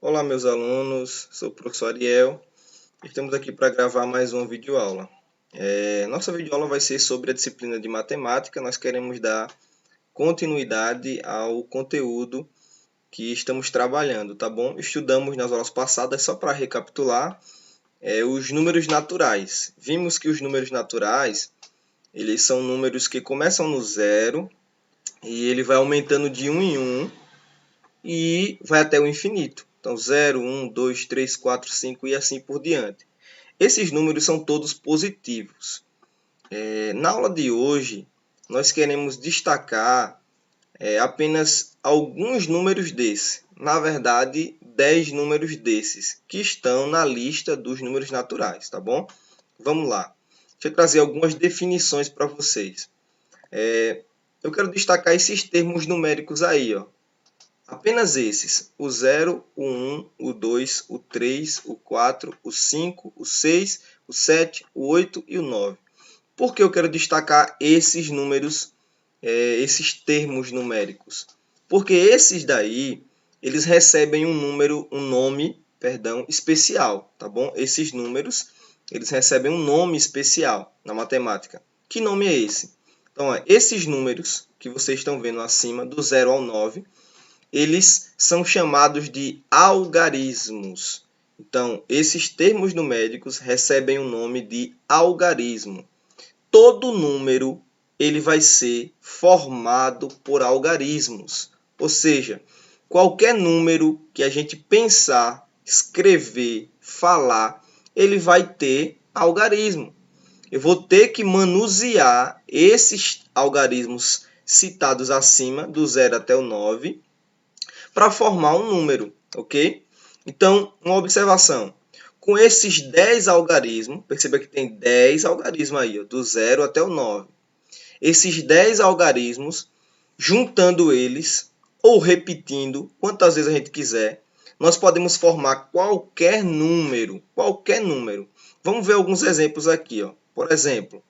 Olá, meus alunos, sou o professor Ariel. Estamos aqui para gravar mais uma videoaula. Nossa videoaula vai ser sobre a disciplina de matemática. Nós queremos dar continuidade ao conteúdo que estamos trabalhando, tá bom? Estudamos nas aulas passadas, só para recapitular, os números naturais. Vimos que os números naturais, eles são números que começam no zero e ele vai aumentando de 1 em 1 e vai até o infinito. Então, 0, 1, 2, 3, 4, 5 e assim por diante. Esses números são todos positivos. Na aula de hoje, nós queremos destacar apenas alguns números desses. Na verdade, 10 números desses, que estão na lista dos números naturais, tá bom? Vamos lá. Deixa eu trazer algumas definições para vocês. Eu quero destacar esses termos numéricos aí, ó. Apenas esses, o 0, o 1, o 2, o 3, o 4, o 5, o 6, o 7, o 8 e o 9. Por que eu quero destacar esses números, esses termos numéricos? Porque esses daí, eles recebem um nome especial, tá bom? Esses números, eles recebem um nome especial na matemática. Que nome é esse? Então, esses números que vocês estão vendo acima, do 0 ao 9, eles são chamados de algarismos. Então, esses termos numéricos recebem o nome de algarismo. Todo número ele vai ser formado por algarismos. Ou seja, qualquer número que a gente pensar, escrever, falar, ele vai ter algarismo. Eu vou ter que manusear esses algarismos citados acima, do 0 até o 9, para formar um número, ok? Então, uma observação. Com esses 10 algarismos, perceba que tem 10 algarismos aí, ó, do 0 até o 9. Esses 10 algarismos, juntando eles, ou repetindo, quantas vezes a gente quiser, nós podemos formar qualquer número, qualquer número. Vamos ver alguns exemplos aqui, ó. Por exemplo,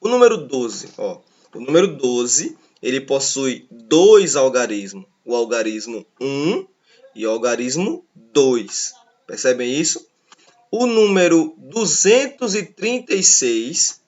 o número 12, ó. O número 12, ele possui dois algarismos, o algarismo 1 e o algarismo 2. Percebem isso? O número 236,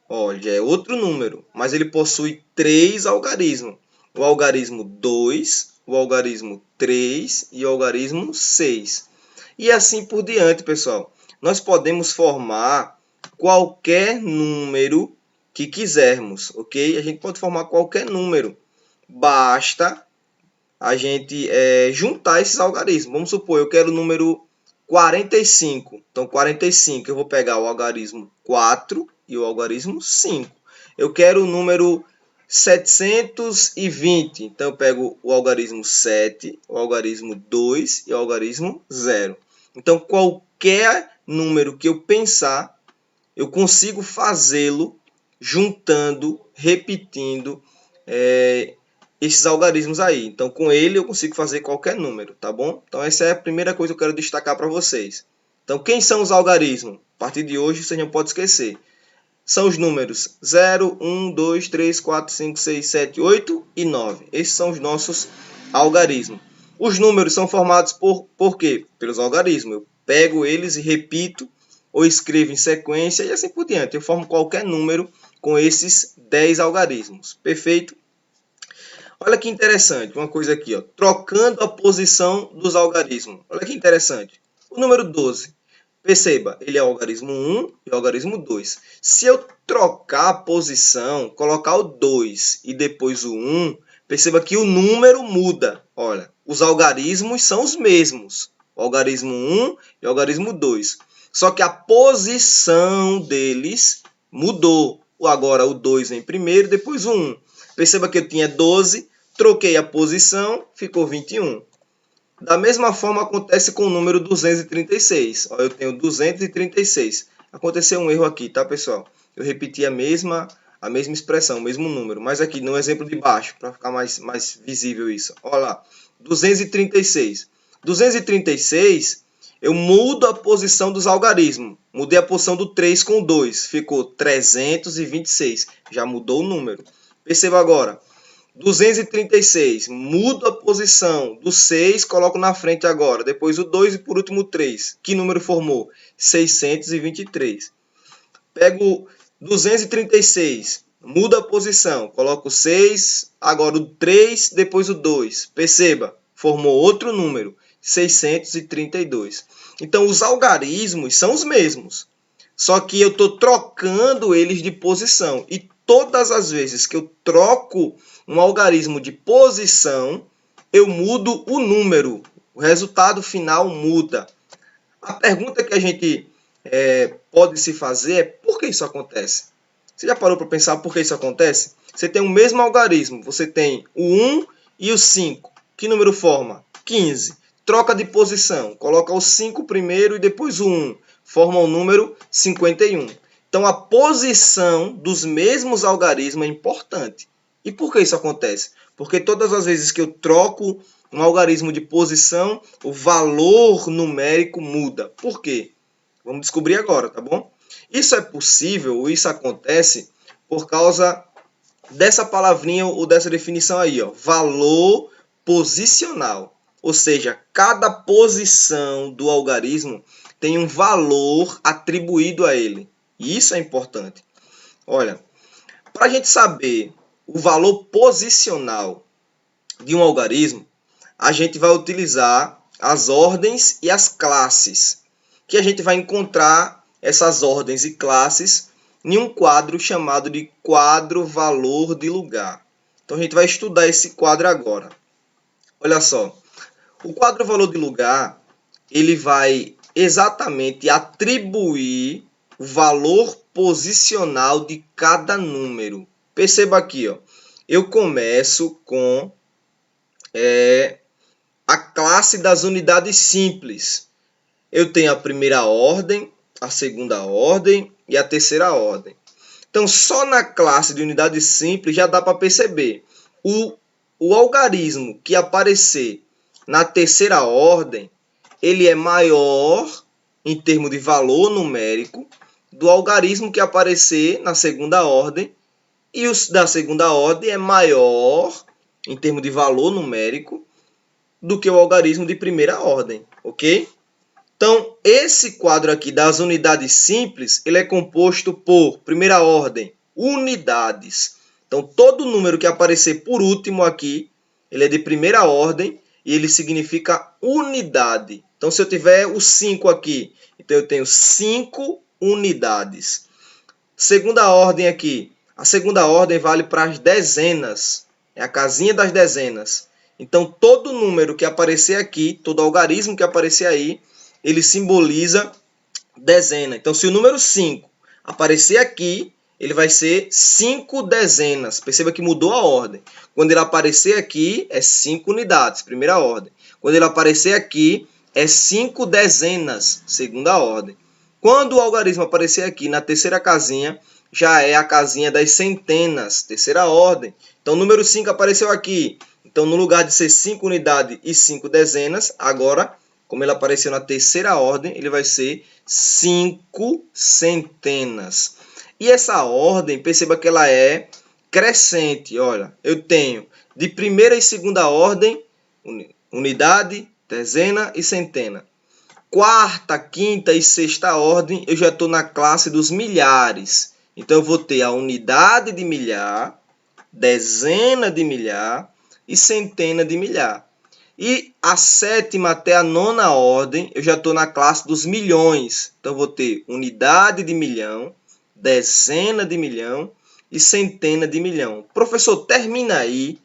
olha, é outro número, mas ele possui três algarismos. O algarismo 2, o algarismo 3 e o algarismo 6. E assim por diante, pessoal. Nós podemos formar qualquer número que quisermos, ok? A gente pode formar qualquer número. Basta a gente juntar esses algarismos. Vamos supor, eu quero o número 45. Então, 45, eu vou pegar o algarismo 4 e o algarismo 5. Eu quero o número 720. Então, eu pego o algarismo 7, o algarismo 2 e o algarismo 0. Então, qualquer número que eu pensar, eu consigo fazê-lo juntando, repetindo esses algarismos aí. Então, com ele eu consigo fazer qualquer número, tá bom? Então, essa é a primeira coisa que eu quero destacar para vocês. Então, quem são os algarismos? A partir de hoje, você não pode esquecer. São os números 0, 1, 2, 3, 4, 5, 6, 7, 8 e 9. Esses são os nossos algarismos. Os números são formados por quê? Pelos algarismos. Eu pego eles e repito, ou escrevo em sequência e assim por diante. Eu formo qualquer número com esses 10 algarismos. Perfeito? Olha que interessante, uma coisa aqui, ó, trocando a posição dos algarismos. Olha que interessante. O número 12, perceba, ele é o algarismo 1 e o algarismo 2. Se eu trocar a posição, colocar o 2 e depois o 1, perceba que o número muda. Olha, os algarismos são os mesmos, o algarismo 1 e o algarismo 2. Só que a posição deles mudou. Agora o 2 vem primeiro, depois o 1. Perceba que eu tinha 12, troquei a posição, ficou 21. Da mesma forma acontece com o número 236. Ó, eu tenho 236. Aconteceu um erro aqui, tá, pessoal? Eu repeti a mesma expressão, o mesmo número. Mas aqui no exemplo de baixo, para ficar mais visível isso. Olha lá, 236. 236, eu mudo a posição dos algarismos. Mudei a posição do 3 com o 2. Ficou 326. Já mudou o número. Perceba agora. 236, mudo a posição do 6, coloco na frente agora, depois o 2 e por último o 3. Que número formou? 623. Pego 236, mudo a posição, coloco o 6, agora o 3, depois o 2. Perceba, formou outro número, 632. Então, os algarismos são os mesmos, só que eu estou trocando eles de posição. E todas as vezes que eu troco um algarismo de posição, eu mudo o número. O resultado final muda. A pergunta que a gente pode se fazer é por que isso acontece? Você já parou para pensar por que isso acontece? Você tem o mesmo algarismo. Você tem o 1 e o 5. Que número forma? 15. Troca de posição. Coloca o 5 primeiro e depois o 1. Forma o número 51. Então, a posição dos mesmos algarismos é importante. E por que isso acontece? Porque todas as vezes que eu troco um algarismo de posição, o valor numérico muda. Por quê? Vamos descobrir agora, tá bom? Isso é possível, isso acontece por causa dessa palavrinha ou dessa definição aí, ó, valor posicional. Ou seja, cada posição do algarismo tem um valor atribuído a ele. E isso é importante. Olha, para a gente saber o valor posicional de um algarismo, a gente vai utilizar as ordens e as classes, que a gente vai encontrar essas ordens e classes em um quadro chamado de quadro valor de lugar. Então a gente vai estudar esse quadro agora. Olha só, o quadro valor de lugar, ele vai exatamente atribuir o valor posicional de cada número. Perceba aqui, ó, eu começo com a classe das unidades simples. Eu tenho a primeira ordem, a segunda ordem e a terceira ordem. Então, só na classe de unidade simples já dá para perceber. O algarismo que aparecer na terceira ordem, ele é maior em termos de valor numérico do algarismo que aparecer na segunda ordem, e o da segunda ordem é maior em termos de valor numérico do que o algarismo de primeira ordem, ok? Então, esse quadro aqui das unidades simples, ele é composto por, primeira ordem, unidades. Então, todo número que aparecer por último aqui, ele é de primeira ordem e ele significa unidade. Então, se eu tiver o 5 aqui, então eu tenho 5 unidades. Segunda ordem aqui. A segunda ordem vale para as dezenas. É a casinha das dezenas. Então, todo número que aparecer aqui, todo algarismo que aparecer aí, ele simboliza dezena. Então, se o número 5 aparecer aqui, ele vai ser 5 dezenas. Perceba que mudou a ordem. Quando ele aparecer aqui, é 5 unidades, primeira ordem. Quando ele aparecer aqui, é 5 dezenas, segunda ordem. Quando o algarismo aparecer aqui na terceira casinha, já é a casinha das centenas, terceira ordem. Então, o número 5 apareceu aqui. Então, no lugar de ser 5 unidades e 5 dezenas, agora, como ele apareceu na terceira ordem, ele vai ser 5 centenas. E essa ordem, perceba que ela é crescente. Olha, eu tenho de primeira e segunda ordem, unidade, dezena e centena. Quarta, quinta e sexta ordem, eu já estou na classe dos milhares. Então, eu vou ter a unidade de milhar, dezena de milhar e centena de milhar. E a sétima até a nona ordem, eu já estou na classe dos milhões. Então, eu vou ter unidade de milhão, dezena de milhão e centena de milhão. Professor, termina aí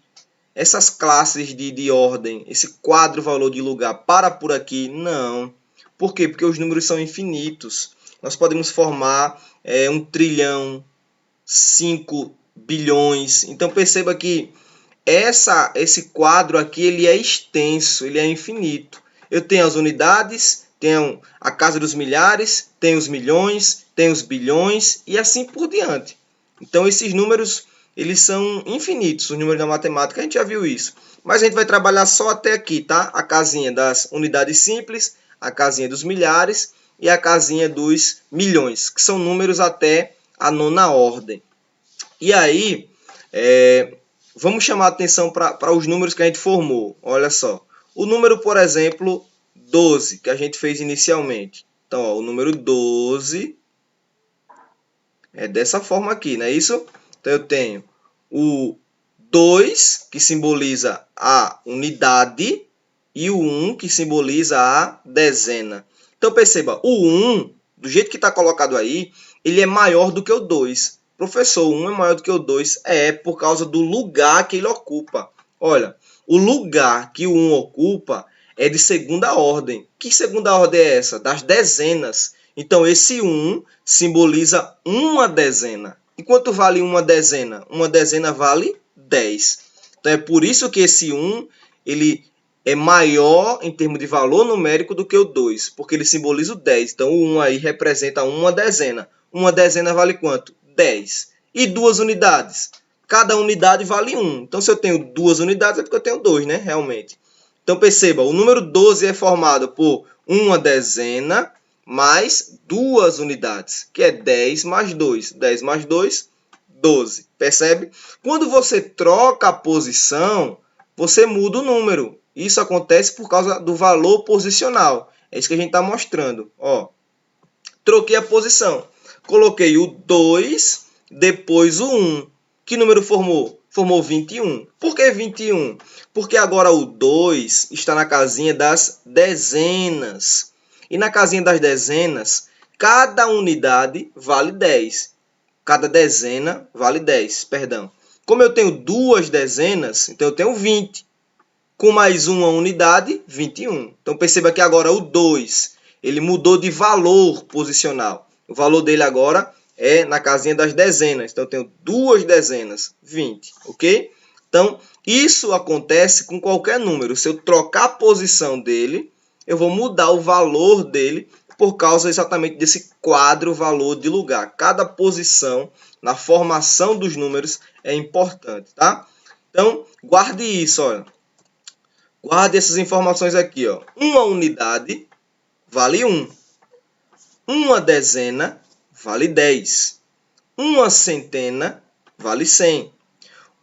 essas classes de ordem, esse quadro valor de lugar, para por aqui. Não. Por quê? Porque os números são infinitos. Nós podemos formar 1 trilhão, 5 bilhões. Então, perceba que esse quadro aqui ele é extenso, ele é infinito. Eu tenho as unidades, tenho a casa dos milhares, tenho os milhões, tenho os bilhões e assim por diante. Então, esses números eles são infinitos, os números da matemática, a gente já viu isso. Mas a gente vai trabalhar só até aqui, tá? A casinha das unidades simples, a casinha dos milhares e a casinha dos milhões, que são números até a nona ordem. E aí, vamos chamar a atenção para os números que a gente formou. Olha só. O número, por exemplo, 12, que a gente fez inicialmente. Então, ó, o número 12 é dessa forma aqui, não é isso? Então, eu tenho o 2, que simboliza a unidade, e o 1, que simboliza a dezena. Então, perceba, o 1, do jeito que está colocado aí, ele é maior do que o 2. Professor, o 1 é maior do que o 2? É, por causa do lugar que ele ocupa. Olha, o lugar que o 1 ocupa é de segunda ordem. Que segunda ordem é essa? Das dezenas. Então, esse 1 simboliza uma dezena. E quanto vale uma dezena? Uma dezena vale 10. Então, é por isso que esse 1 ele é maior em termos de valor numérico do que o 2, porque ele simboliza o 10. Então, o 1 aí representa uma dezena. Uma dezena vale quanto? 10. E duas unidades? Cada unidade vale 1. Então, se eu tenho duas unidades, é porque eu tenho 2, né? Realmente. Então, perceba, o número 12 é formado por uma dezena mais duas unidades, que é 10 mais 2. 10 mais 2, 12. Percebe? Quando você troca a posição, você muda o número. Isso acontece por causa do valor posicional. É isso que a gente está mostrando. Ó, troquei a posição. Coloquei o 2, depois o 1. Que número formou? Formou 21. Por que 21? Porque agora o 2 está na casinha das dezenas. E na casinha das dezenas, cada unidade vale 10. Cada dezena vale 10, perdão. Como eu tenho duas dezenas, então eu tenho 20. Com mais uma unidade, 21. Então, perceba que agora o 2, ele mudou de valor posicional. O valor dele agora é na casinha das dezenas. Então, eu tenho duas dezenas, 20, ok? Então, isso acontece com qualquer número. Se eu trocar a posição dele, eu vou mudar o valor dele por causa exatamente desse quadro valor de lugar. Cada posição na formação dos números é importante, tá? Então, guarde isso, olha. Guarde essas informações aqui, ó. Uma unidade vale 1. Uma dezena vale 10. Uma centena vale 100.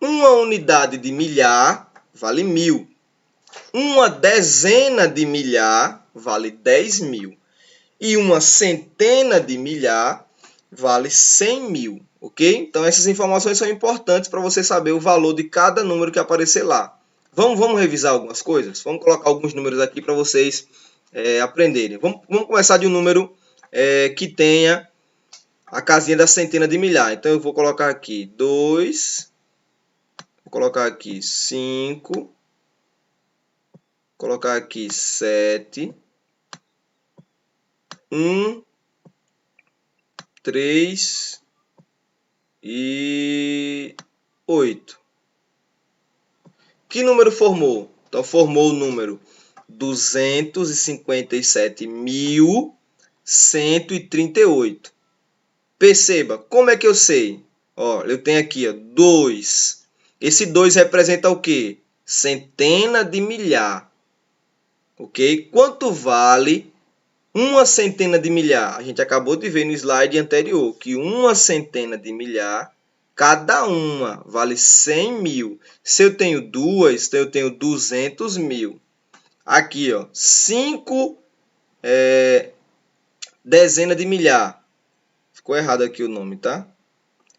Uma unidade de milhar vale 1000. Uma dezena de milhar vale 10.000. E uma centena de milhar vale 100.000, ok? Então, essas informações são importantes para você saber o valor de cada número que aparecer lá. Vamos revisar algumas coisas? Vamos colocar alguns números aqui para vocês aprenderem. Vamos começar de um número que tenha a casinha da centena de milhar. Então, eu vou colocar aqui 2, vou colocar aqui 5, vou colocar aqui 7, 1, 3 e 8. Que número formou? Então, formou o número 257.138. Perceba, como é que eu sei? Ó, eu tenho aqui 2. Esse 2 representa o quê? Centena de milhar. Ok? Quanto vale uma centena de milhar? A gente acabou de ver no slide anterior que uma centena de milhar, cada uma vale 100.000. Se eu tenho duas, então eu tenho 200.000. Aqui, ó, 5 dezenas de milhar. Ficou errado aqui o nome, tá?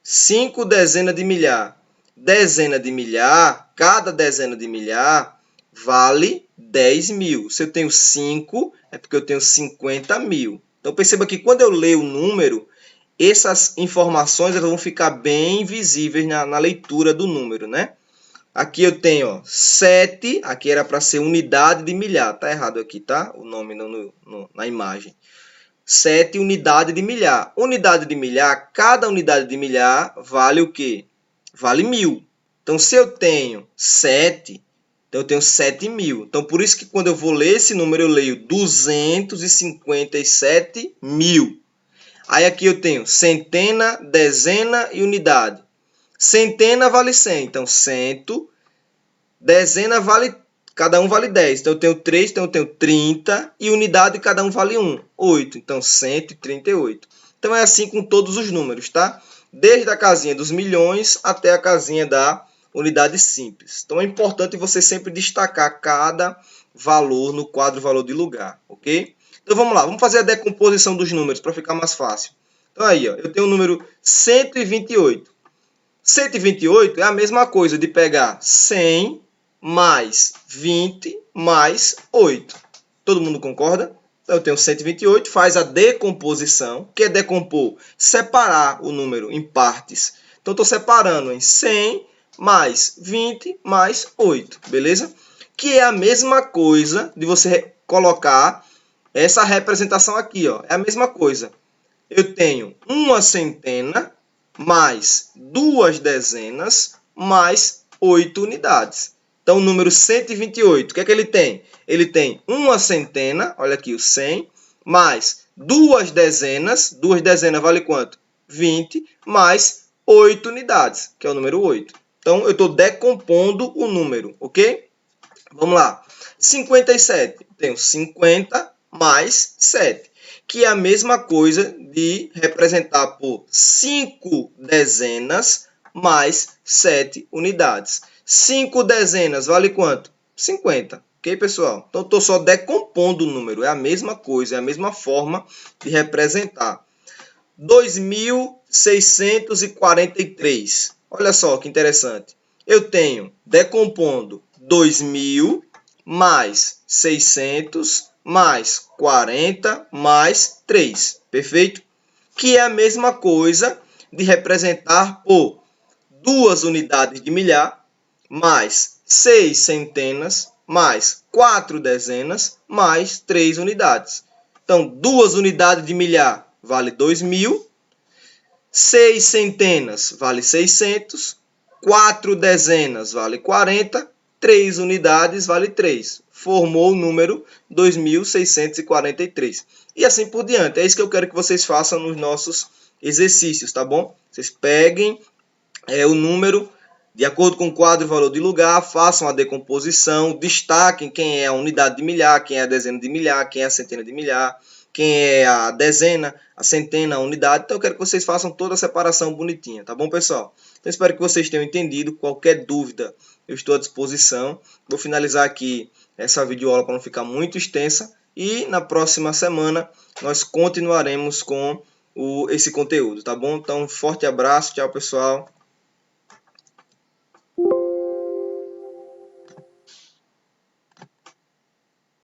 5 dezenas de milhar. Dezena de milhar, cada dezena de milhar vale 10.000. Se eu tenho 5, é porque eu tenho 50.000. Então, perceba que quando eu leio o número, essas informações elas vão ficar bem visíveis na leitura do número, né? Aqui eu tenho, ó, 7, aqui era para ser unidade de milhar. Tá errado aqui, tá? O nome na imagem. 7 unidade de milhar. Unidade de milhar, cada unidade de milhar vale o quê? Vale 1.000. Então, se eu tenho 7, então eu tenho 7.000. Então, por isso que quando eu vou ler esse número, eu leio 257.000. Aí aqui eu tenho centena, dezena e unidade. Centena vale 100, então 100. Dezena vale, cada um vale 10. Então eu tenho 3, então eu tenho 30. E unidade, cada um vale 1, 8. Então 138. Então é assim com todos os números, tá? Desde a casinha dos milhões até a casinha da unidade simples. Então é importante você sempre destacar cada valor no quadro valor de lugar, ok? Então vamos lá, vamos fazer a decomposição dos números para ficar mais fácil. Então aí, ó, eu tenho o número 128. 128 é a mesma coisa de pegar 100 mais 20 mais 8. Todo mundo concorda? Então eu tenho 128, faz a decomposição. O que é decompor? Separar o número em partes. Então estou separando em 100 mais 20 mais 8, beleza? Que é a mesma coisa de você colocar essa representação aqui, ó. É a mesma coisa. Eu tenho uma centena mais 2 dezenas mais 8 unidades. Então, o número 128, o que é que ele tem? Ele tem uma centena, olha aqui, o 100, mais 2 dezenas. 2 dezenas vale quanto? 20, mais 8 unidades, que é o número 8. Então, eu estou decompondo o número, ok? Vamos lá. 57, tenho 50 mais 7, que é a mesma coisa de representar por 5 dezenas mais 7 unidades. 5 dezenas vale quanto? 50. Ok, pessoal? Então, estou só decompondo o número. É a mesma coisa, é a mesma forma de representar. 2.643. Olha só que interessante. Eu tenho decompondo 2.000 mais 600 mais 40 mais 3. Perfeito? Que é a mesma coisa de representar por 2 unidades de milhar mais 6 centenas mais 4 dezenas mais 3 unidades. Então, 2 unidades de milhar vale 2.000, 6 centenas vale 600, 4 dezenas vale 40, 3 unidades vale 3. Formou o número 2.643. E assim por diante. É isso que eu quero que vocês façam nos nossos exercícios, tá bom? Vocês peguem o número de acordo com o quadro e valor de lugar, façam a decomposição, destaquem quem é a unidade de milhar, quem é a dezena de milhar, quem é a centena de milhar, quem é a dezena, a centena, a unidade. Então eu quero que vocês façam toda a separação bonitinha, tá bom, pessoal? Então espero que vocês tenham entendido. Qualquer dúvida, eu estou à disposição. Vou finalizar aqui essa videoaula para não ficar muito extensa. E na próxima semana nós continuaremos com esse conteúdo, tá bom? Então, um forte abraço, tchau, pessoal.